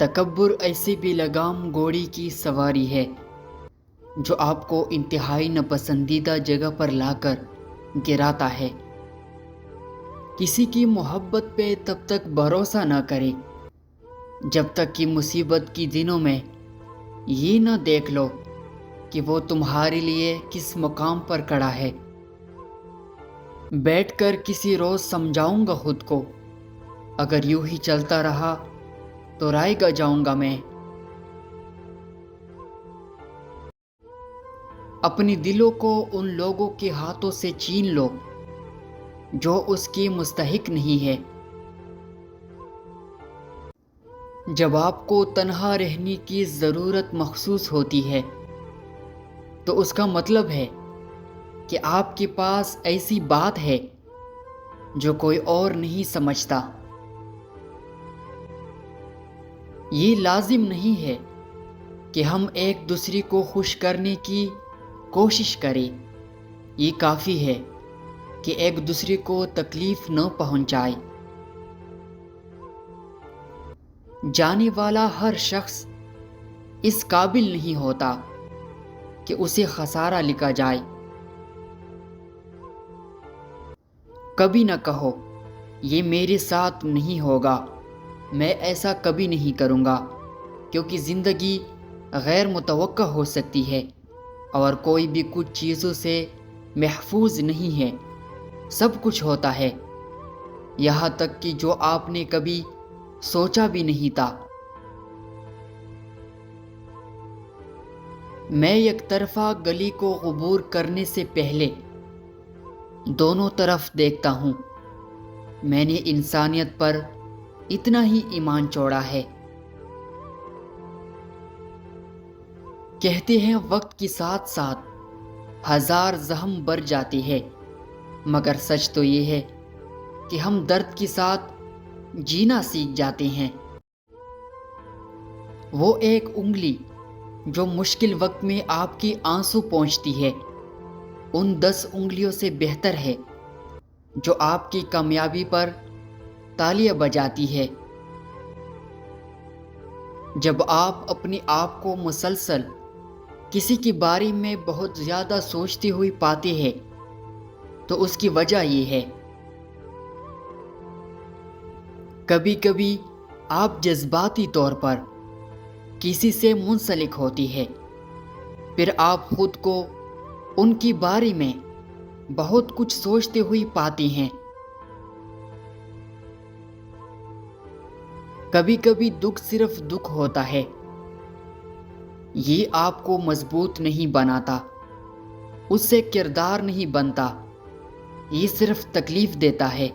تکبر ایسی بے لگام گھوڑی کی سواری ہے جو آپ کو انتہائی ناپسندیدہ جگہ پر لا کر گراتا ہے۔ کسی کی محبت پہ تب تک بھروسہ نہ کرے جب تک کہ مصیبت کی دنوں میں یہ نہ دیکھ لو کہ وہ تمہارے لیے کس مقام پر کھڑا ہے۔ بیٹھ کر کسی روز سمجھاؤں گا خود کو، اگر یوں ہی چلتا رہا تو رائے گا جاؤں گا میں۔ اپنی دلوں کو ان لوگوں کے ہاتھوں سے چھین لو جو اس کی مستحق نہیں ہے۔ جب آپ کو تنہا رہنے کی ضرورت محسوس ہوتی ہے تو اس کا مطلب ہے کہ آپ کے پاس ایسی بات ہے جو کوئی اور نہیں سمجھتا۔ یہ لازم نہیں ہے کہ ہم ایک دوسرے کو خوش کرنے کی کوشش کریں، یہ کافی ہے کہ ایک دوسرے کو تکلیف نہ پہنچائے۔ جانے والا ہر شخص اس قابل نہیں ہوتا کہ اسے خسارہ لکھا جائے۔ کبھی نہ کہو یہ میرے ساتھ نہیں ہوگا، میں ایسا کبھی نہیں کروں گا، کیونکہ زندگی غیر متوقع ہو سکتی ہے اور کوئی بھی کچھ چیزوں سے محفوظ نہیں ہے۔ سب کچھ ہوتا ہے، یہاں تک کہ جو آپ نے کبھی سوچا بھی نہیں تھا۔ میں یک طرفہ گلی کو عبور کرنے سے پہلے دونوں طرف دیکھتا ہوں۔ میں نے انسانیت پر اتنا ہی ایمان چھوڑا ہے۔ کہتے ہیں وقت کے ساتھ ساتھ ہزار زخم بڑھ جاتے ہیں، مگر سچ تو یہ ہے کہ ہم درد کے ساتھ جینا سیکھ جاتے ہیں۔ وہ ایک انگلی جو مشکل وقت میں آپ کی آنسو پہنچتی ہے ان 10 انگلیوں سے بہتر ہے جو آپ کی کامیابی پر تالیاں بجاتی ہے۔ جب آپ اپنے آپ کو مسلسل کسی کے بارے میں بہت زیادہ سوچتے ہوئے پاتے ہیں تو اس کی وجہ یہ ہے۔ کبھی کبھی آپ جذباتی طور پر کسی سے منسلک ہوتی ہے، پھر آپ خود کو ان کے بارے میں بہت کچھ سوچتے ہوئے پاتے ہیں۔ کبھی کبھی دکھ صرف دکھ ہوتا ہے، یہ آپ کو مضبوط نہیں بناتا، اس سے کردار نہیں بنتا، یہ صرف تکلیف دیتا ہے۔